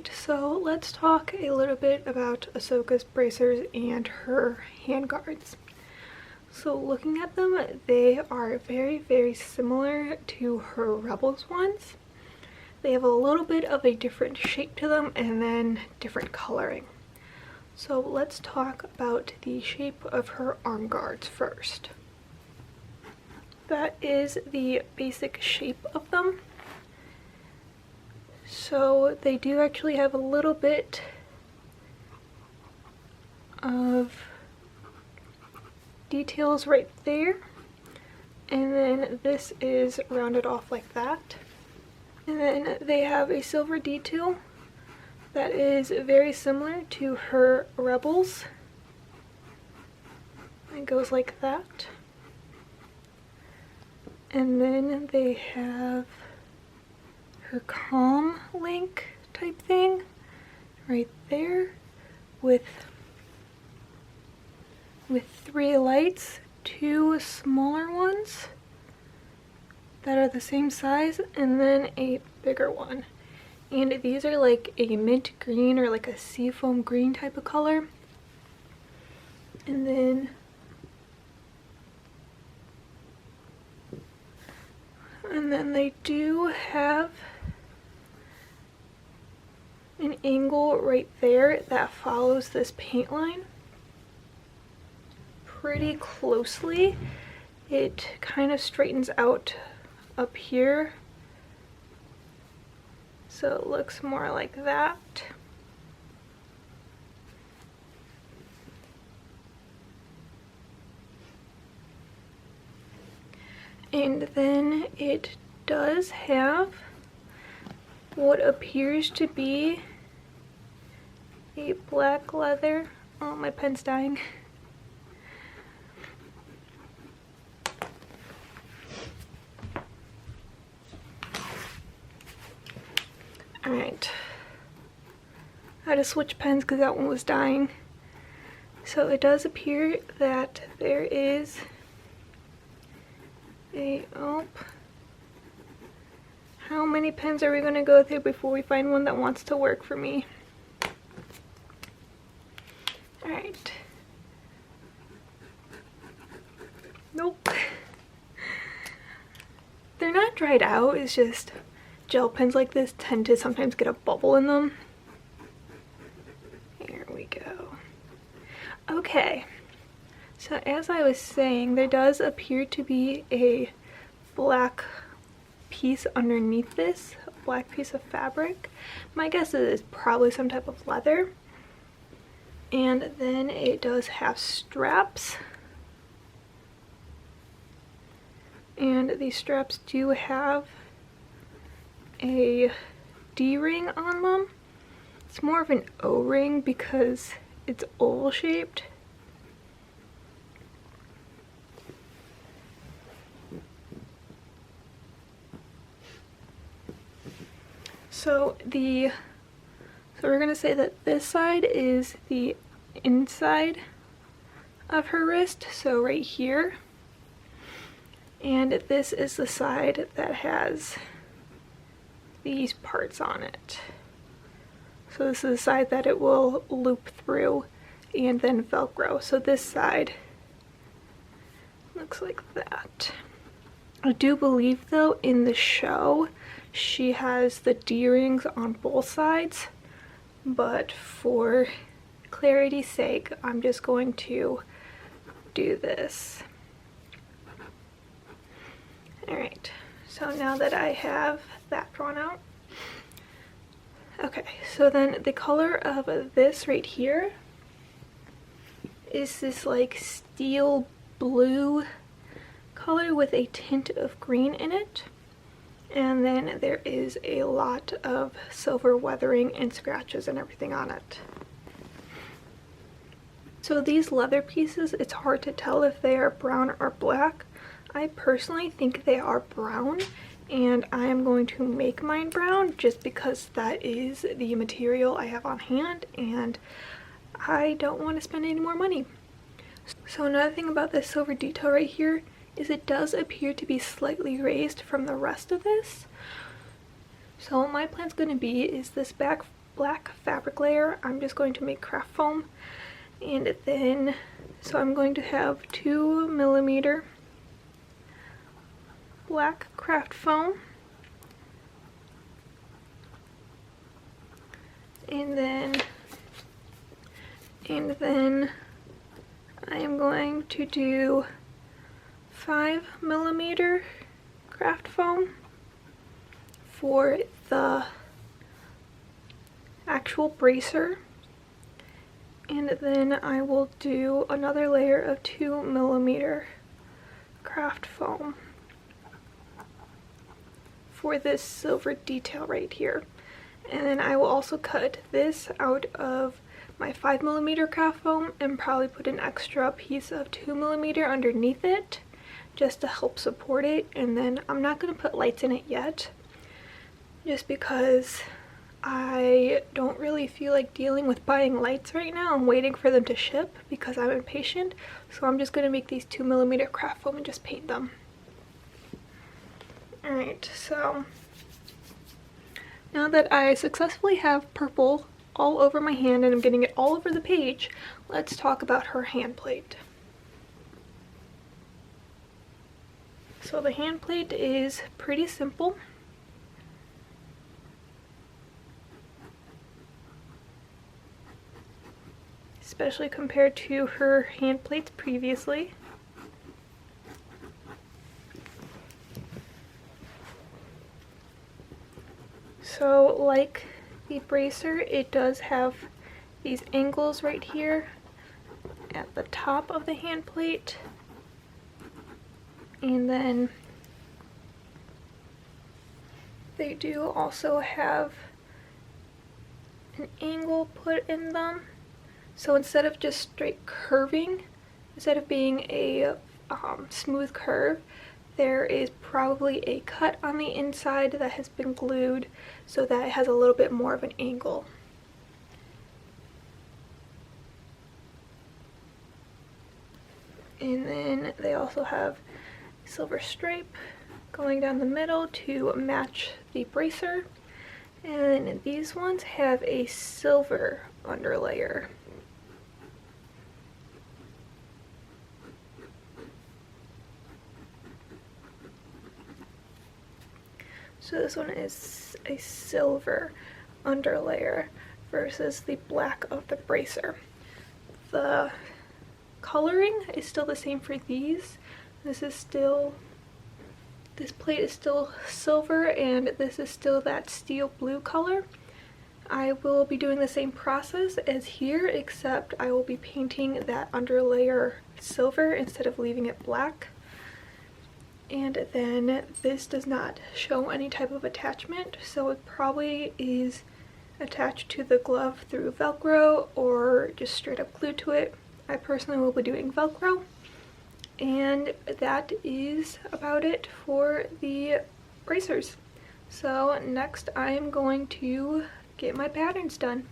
Alright, so let's talk a little bit about Ahsoka's bracers and her handguards. So looking at them, they are very similar to her Rebels ones. They have a little bit of a different shape to them and then different coloring. So let's talk about the shape of her arm guards first. That is the basic shape of them. So they do actually have a little bit of details right there, and then this is rounded off like that, and then they have a silver detail that is very similar to her Rebels. It goes like that, and then they have her comm link type thing right there with 3 lights, 2 smaller ones that are the same size, and then a bigger one. And these are like a mint green or like a seafoam green type of color. And then they do have an angle right there that follows this paint line pretty closely. It kind of straightens out up here, so it looks more like that. And then it does have what appears to be a black leather. Oh, my pen's dying. Alright, I had to switch pens because that one was dying. So it does appear that there is a, oh, how many pens are we going to go through before we find one that wants to work for me? Alright. Nope. They're not dried out, it's just gel pens like this tend to sometimes get a bubble in them. Here we go. Okay, so as I was saying, there does appear to be a black piece underneath this, a black piece of fabric. My guess is it's probably some type of leather. And then it does have straps. And these straps do have a D-ring on them. It's more of an O-ring because it's oval shaped. So we're gonna say that this side is the inside of her wrist, so right here. And this is the side that has these parts on it. So this is the side that it will loop through and then Velcro. So this side looks like that. I do believe though in the show she has the D-rings on both sides, but for clarity's sake I'm just going to do this. Alright, so now that I have that drawn out, okay, so then the color of this right here is this like steel blue color with a tint of green in it, and then there is a lot of silver weathering and scratches and everything on it. So these leather pieces, it's hard to tell if they are brown or black. I personally think they are brown, and I am going to make mine brown just because that is the material I have on hand and I don't want to spend any more money. So another thing about this silver detail right here is it does appear to be slightly raised from the rest of this. So what my plan's going to be is this back black fabric layer, I'm just going to make craft foam. And then, so I'm going to have 2mm black craft foam. And then I am going to do 5mm craft foam for the actual bracer, and then I will do another layer of 2mm craft foam for this silver detail right here. And then I will also cut this out of my 5mm craft foam and probably put an extra piece of 2mm underneath it just to help support it. And then I'm not going to put lights in it yet, just because I don't really feel like dealing with buying lights right now. I'm waiting for them to ship because I'm impatient. So I'm just going to make these 2mm craft foam and just paint them. Alright, so now that I successfully have purple all over my hand and I'm getting it all over the page, let's talk about her hand plate. So the hand plate is pretty simple. Especially compared to her hand plates previously. So like the bracer, it does have these angles right here at the top of the hand plate, and then they do also have an angle put in them. So instead of just straight curving, instead of being a smooth curve, there is probably a cut on the inside that has been glued so that it has a little bit more of an angle. And then they also have silver stripe going down the middle to match the bracer. And then these ones have a silver underlayer. So this one is a silver underlayer versus the black of the bracer. The coloring is still the same for these. This plate is still silver and this is still that steel blue color. I will be doing the same process as here, except I will be painting that underlayer silver instead of leaving it black. And then this does not show any type of attachment, so it probably is attached to the glove through Velcro or just straight up glued to it. I personally will be doing Velcro. And that is about it for the bracers. So next I'm going to get my patterns done.